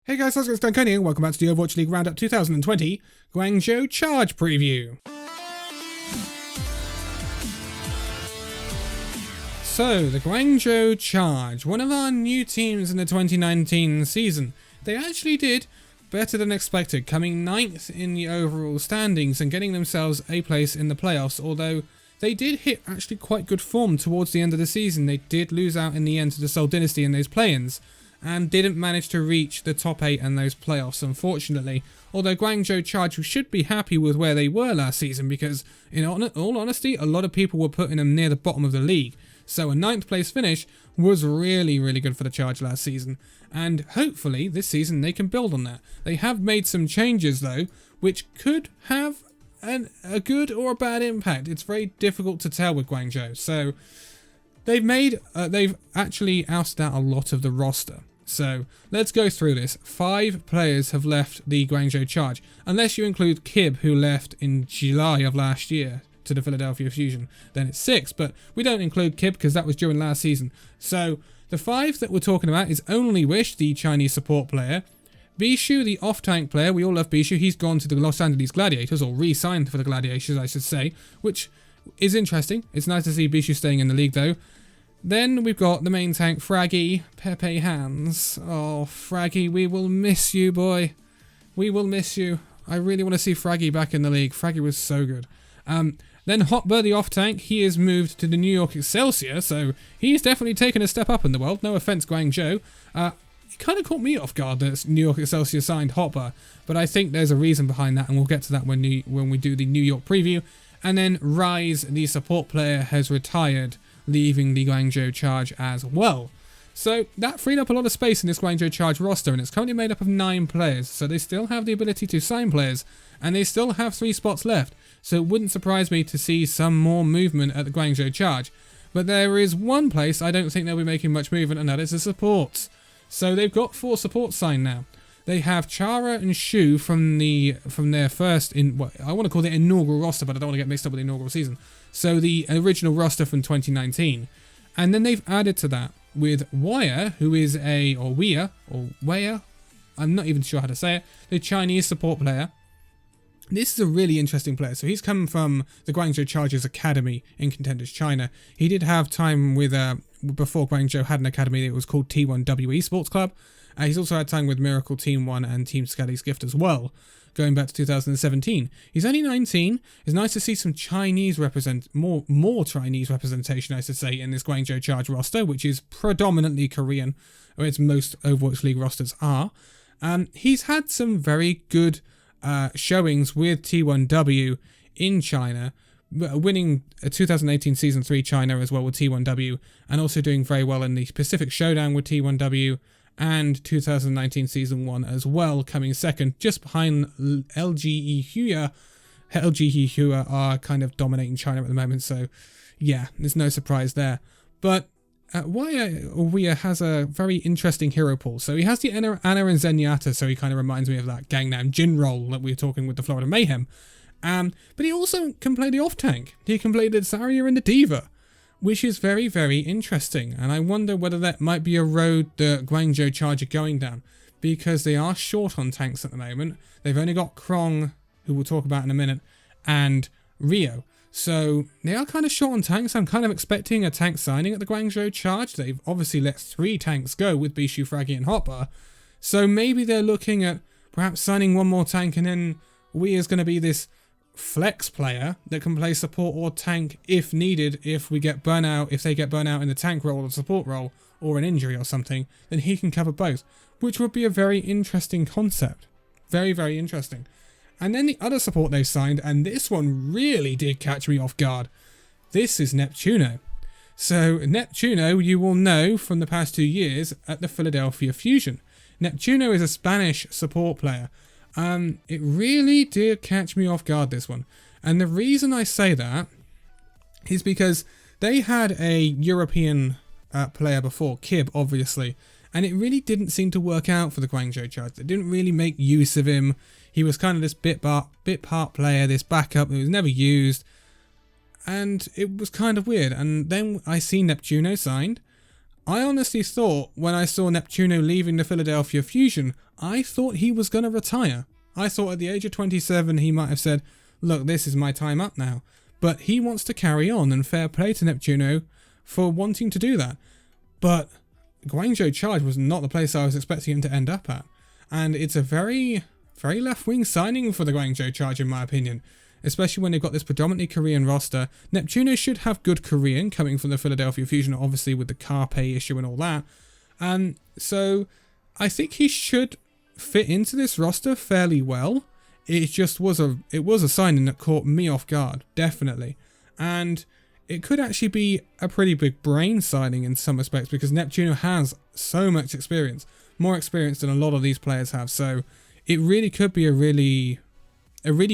Hey guys, how's it going? It's Danconia, and welcome back to the Overwatch League Roundup 2020 Guangzhou Charge preview. So, the Guangzhou Charge, one of our new teams in the 2019 season. They actually did better than expected, coming 9th in the overall standings and getting themselves a place in the playoffs, although they did hit actually quite good form towards the end of the season. They did lose out in the end to the Seoul Dynasty in those play-ins, and didn't manage to reach the top 8 in those playoffs, unfortunately. Although Guangzhou Charge should be happy with where they were last season, because in all honesty, a lot of people were putting them near the bottom of the league. So a 9th place finish was really good for the Charge last season, and hopefully this season they can build on that. They have made some changes though, which could have a good or a bad impact. It's very difficult to tell with Guangzhou. So they've actually ousted out a lot of the roster. So let's go through this. 5 players have left the Guangzhou Charge, unless you include Kib, who left in July of last year to the Philadelphia Fusion. Then it's 6, but we don't include Kib because that was during last season. So the 5 that we're talking about is Only Wish, the Chinese support player, Bishu, the off-tank player. We all love Bishu. He's gone to the Los Angeles Gladiators, or re-signed for the Gladiators, I should say, which is interesting. It's nice to see Bishu staying in the league, though. Then we've got the main tank, Fraggy, Pepe Hands. Oh, Fraggy, we will miss you, boy. We will miss you. I really want to see Fraggy back in the league. Fraggy was so good. Then Hotber, the off-tank, he has moved to the New York Excelsior, so he's definitely taken a step up in the world. No offense, Guangzhou. It kind of caught me off guard that New York Excelsior signed Hotber, but I think there's a reason behind that, and we'll get to that when we do the New York preview. And then Rise, the support player, has retired, leaving the Guangzhou Charge as well. So that freed up a lot of space in this Guangzhou Charge roster, and it's currently made up of 9 players, so they still have the ability to sign players, and they still have 3 spots left, so it wouldn't surprise me to see some more movement at the Guangzhou Charge. But there is one place I don't think they'll be making much movement, and that is the supports. So they've got 4 supports signed now. They have Chara and Shu from their first, I want to call it inaugural roster, but I don't want to get mixed up with the inaugural season. So the original roster from 2019. And then they've added to that with Wire, who is Wire, I'm not even sure how to say it, the Chinese support player. This is a really interesting player. So he's come from the Guangzhou Charge's academy in Contenders China. He did have time with, before Guangzhou had an academy that was called T1W Esports Club. He's also had time with Miracle Team 1 and Team Scally's Gift as well, going back to 2017. He's only 19. It's nice to see some Chinese more Chinese representation, I should say, in this Guangzhou Charge roster, which is predominantly Korean, or its most Overwatch League rosters are. He's had some very good showings with T1W in China, winning a 2018 Season 3 China as well with T1W, and also doing very well in the Pacific Showdown with T1W, and 2019 Season 1 as well, coming second, just behind LGE Hua. LGE Hua are kind of dominating China at the moment, so yeah, there's no surprise there. But Wire has a very interesting hero pool. So he has the Ana and Zenyatta, so he kind of reminds me of that Gangnam Jin role that we were talking with the Florida Mayhem. But he also can play the off-tank. He can play the Zarya and the Diva, which is very interesting, and I wonder whether that might be a road the Guangzhou Charge are going down, because they are short on tanks at the moment. They've only got Krong, who we'll talk about in a minute, and Rio. So they are kind of short on tanks. I'm kind of expecting a tank signing at the Guangzhou Charge. They've obviously let 3 tanks go with Bishu, Fraggy and Hotbar. So maybe they're looking at perhaps signing one more tank, and then is going to be this flex player that can play support or tank if needed. If they get burnt out in the tank role or support role, or an injury or something, then he can cover both, which would be a very interesting concept. Very interesting. And then the other support they've signed, and this one really did catch me off guard. This is Neptuno. So Neptuno, you will know from the past 2 years at the Philadelphia Fusion. Neptuno is a Spanish support player. It really did catch me off guard, this one. And the reason I say that is because they had a European player before, Kib, obviously, and it really didn't seem to work out for the Guangzhou Charge. They didn't really make use of him. He was kind of this bit part player, this backup that was never used, and it was kind of weird. And then I see Neptuno signed. I honestly thought when I saw Neptuno leaving the Philadelphia Fusion, I thought he was going to retire. I thought at the age of 27 he might have said, look, this is my time up now. But he wants to carry on, and fair play to Neptuno for wanting to do that. But Guangzhou Charge was not the place I was expecting him to end up at. And it's a very, very left-wing signing for the Guangzhou Charge in my opinion. Especially when they've got this predominantly Korean roster. Neptuno should have good Korean coming from the Philadelphia Fusion, obviously with the car pay issue and all that. So I think he should fit into this roster fairly well. It just was a signing that caught me off guard, definitely. And it could actually be a pretty big brain signing in some respects because Neptuno has so much experience, more experience than a lot of these players have. So it really could be a really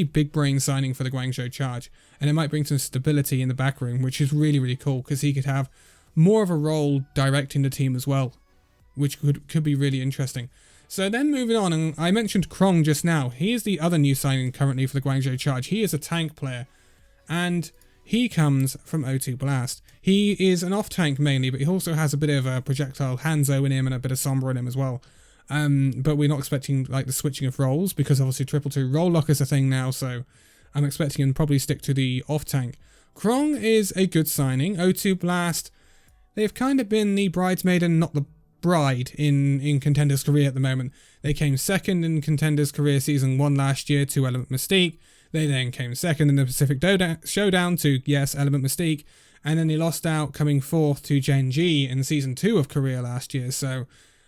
big brain signing for the Guangzhou Charge, and it might bring some stability in the back room, which is really, really cool because he could have more of a role directing the team as well, which could be really interesting. So then moving on, and I mentioned Krong just now. He is the other new signing currently for the Guangzhou Charge. He is a tank player, and he comes from O2 Blast. He is an off-tank mainly, but he also has a bit of a projectile Hanzo in him and a bit of Sombra in him as well. But we're not expecting like the switching of roles because obviously 222 roll lock is a thing now, so I'm expecting him to probably stick to the off-tank. Krong is a good signing. O2 Blast, they've kind of been the bridesmaid and not the bride in Contenders Korea at the moment. They came second in Contenders Korea Season 1 last year to Element Mystique. They then came second in the Pacific Showdown to, yes, Element Mystique. And then they lost out coming fourth to Gen.G in Season 2 of Korea last year. So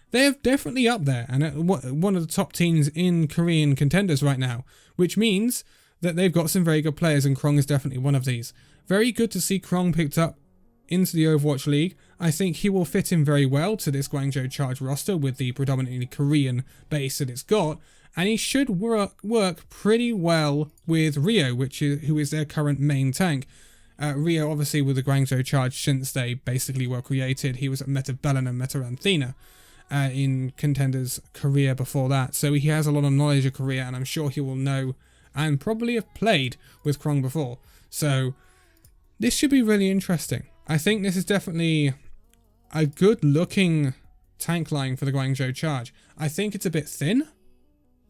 they're definitely up there and one of the top teams in Korean contenders right now, which means that they've got some very good players, and Krong is definitely one of these. Very good to see Krong picked up into the Overwatch League. I think he will fit in very well to this Guangzhou Charge roster with the predominantly Korean base that it's got, and he should work pretty well with Rio, who is their current main tank. Rio, obviously, with the Guangzhou Charge since they basically were created. He was at Meta Belen and Meta Anthena in Contenders Korea before that, so he has a lot of knowledge of Korea, and I'm sure he will know and probably have played with Krong before. So this should be really interesting. I think this is definitely a good looking tank line for the Guangzhou Charge. I think it's a bit thin.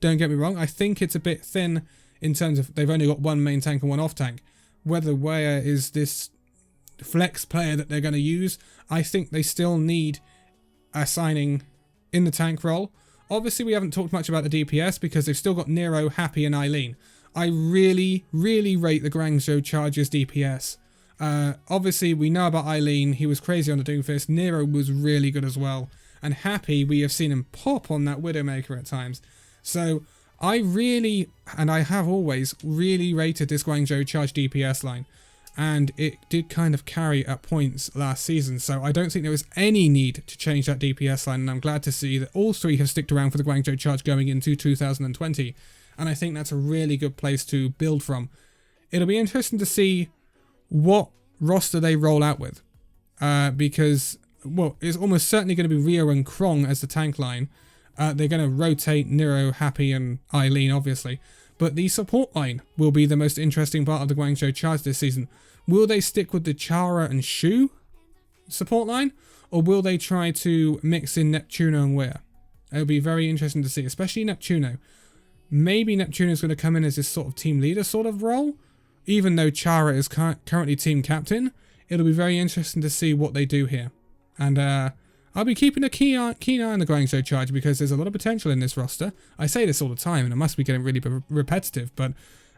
Don't get me wrong. I think it's a bit thin in terms of they've only got one main tank and one off tank. Where is this flex player that they're going to use? I think they still need a signing in the tank role. Obviously, we haven't talked much about the DPS because they've still got Nero, Happy, and Eileen. I really, really rate the Guangzhou Charge's DPS. Obviously, we know about Eileen. He was crazy on the Doomfist. Nero was really good as well. And Happy, we have seen him pop on that Widowmaker at times. So I really, and I have always, really rated this Guangzhou Charge DPS line. And it did kind of carry at points last season. So I don't think there was any need to change that DPS line. And I'm glad to see that all three have sticked around for the Guangzhou Charge going into 2020. And I think that's a really good place to build from. It'll be interesting to see what roster they roll out with. Because, well, it's almost certainly going to be Rio and Krong as the tank line. They're going to rotate Nero, Happy, and Eileen, obviously. But the support line will be the most interesting part of the Guangzhou Charge this season. Will they stick with the Chara and Shu support line? Or will they try to mix in Neptuno and Weir? It'll be very interesting to see, especially Neptuno. Maybe Neptuno is going to come in as this sort of team leader sort of role. Even though Chara is currently team captain, it'll be very interesting to see what they do here. And I'll be keeping a keen eye on the Guangzhou Charge because there's a lot of potential in this roster. I say this all the time and it must be getting really repetitive, but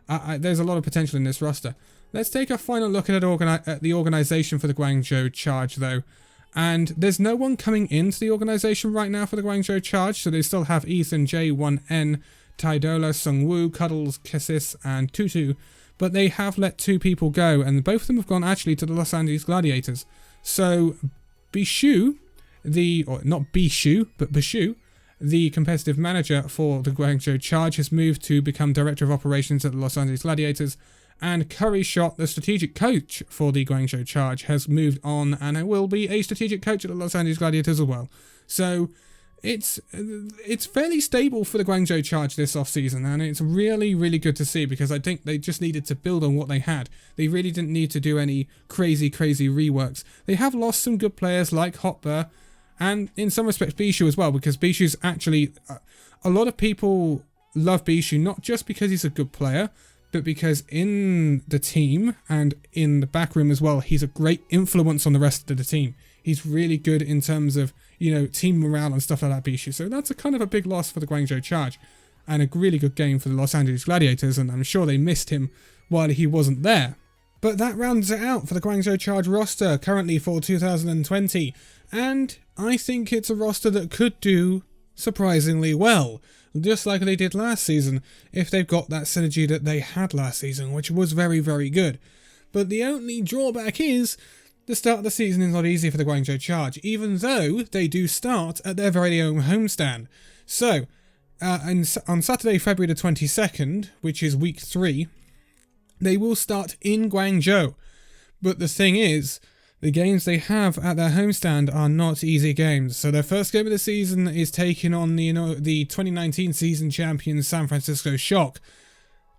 there's a lot of potential in this roster. Let's take a final look at the organisation for the Guangzhou Charge though. And there's no one coming into the organisation right now for the Guangzhou Charge, so they still have Ethan, J1N, Tydola, Sungwoo, Cuddles, Kessis, and Tutu. But they have let two people go, and both of them have gone actually to the Los Angeles Gladiators. So Bishu, not Bishu, but Bishu, the competitive manager for the Guangzhou Charge, has moved to become Director of Operations at the Los Angeles Gladiators. And Curry Shot, the strategic coach for the Guangzhou Charge, has moved on and will be a strategic coach at the Los Angeles Gladiators as well. So it's fairly stable for the Guangzhou Charge this off-season, and it's really, really good to see because I think they just needed to build on what they had. They really didn't need to do any crazy reworks. They have lost some good players like Hotbur And in some respects, Bishu as well, because Bishu's actually... a lot of people love Bishu, not just because he's a good player, but because in the team and in the back room as well, he's a great influence on the rest of the team. He's really good in terms of, you know, team morale and stuff like that, Bishu. So that's a kind of a big loss for the Guangzhou Charge. And a really good game for the Los Angeles Gladiators, and I'm sure they missed him while he wasn't there. But that rounds it out for the Guangzhou Charge roster currently for 2020. And I think it's a roster that could do surprisingly well, just like they did last season, if they've got that synergy that they had last season, which was very, very good. But the only drawback is the start of the season is not easy for the Guangzhou Charge, even though they do start at their very own homestand. So, on Saturday, February the 22nd, which is week 3, they will start in Guangzhou. But the thing is, the games they have at their homestand are not easy games. So their first game of the season is taking on the 2019 season champions San Francisco Shock.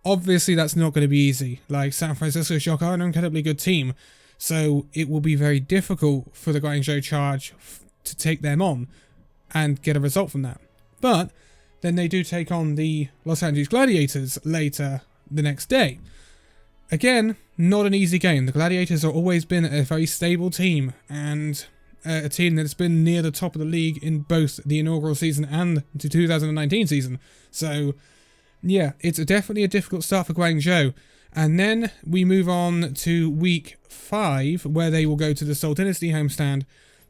Obviously, that's not going to be easy. Like, San Francisco Shock are an incredibly good team, so it will be very difficult for the Guangzhou Charge to take them on and get a result from that. But then they do take on the Los Angeles Gladiators later the next day. Again, not an easy game. The Gladiators have always been a very stable team, and a team that's been near the top of the league in both the inaugural season and the 2019 season. So, yeah, it's definitely a difficult start for Guangzhou. And then we move on to week 5, where they will go to the Seoul Dynasty homestand.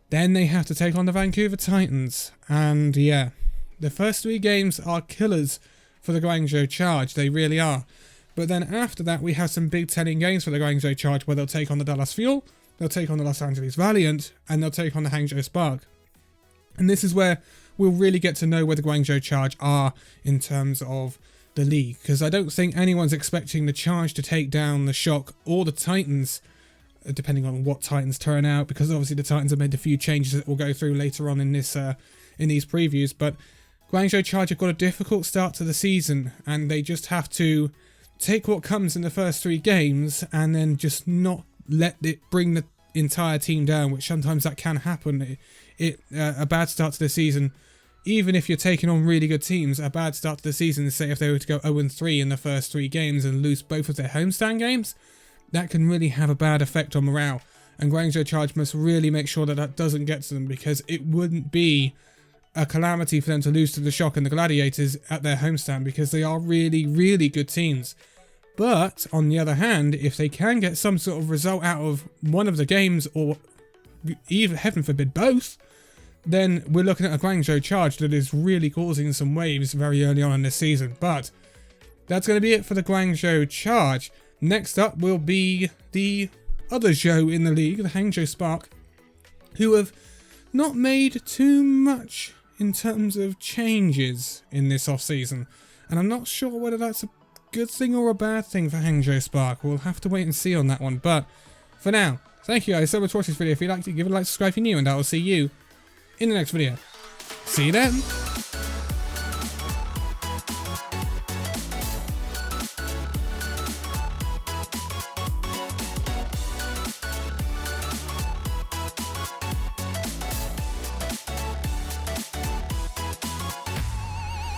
Then they have to take on the Vancouver Titans. And, yeah, the first 3 games are killers for the Guangzhou Charge. They really are. But then after that, we have some big telling games for the Guangzhou Charge, where they'll take on the Dallas Fuel, they'll take on the Los Angeles Valiant, and they'll take on the Hangzhou Spark. And this is where we'll really get to know where the Guangzhou Charge are in terms of the league, because I don't think anyone's expecting the Charge to take down the Shock or the Titans, depending on what Titans turn out, because obviously the Titans have made a few changes that we'll go through later on in this in these previews. But Guangzhou Charge have got a difficult start to the season, and they just have to take what comes in the first 3 games and then just not let it bring the entire team down, which sometimes that can happen. A bad start to the season, even if you're taking on really good teams, a bad start to the season, say if they were to go 0-3 in the first 3 games and lose both of their homestand games, that can really have a bad effect on morale. And Guangzhou Charge must really make sure that that doesn't get to them, because it wouldn't be a calamity for them to lose to the Shock and the Gladiators at their homestand, because they are really, really good teams. But, on the other hand, if they can get some sort of result out of one of the games, or even, heaven forbid, both, then we're looking at a Guangzhou Charge that is really causing some waves very early on in this season. But that's going to be it for the Guangzhou Charge. Next up will be the other Zhou in the league, the Hangzhou Spark, who have not made too much in terms of changes in this off-season. And I'm not sure whether that's a good thing or a bad thing for Hangzhou Spark. We'll have to wait and see on that one. But for now, thank you guys so much for watching this video. If you liked it, give it a like, subscribe if you're new, and I will see you in the next video. See you then.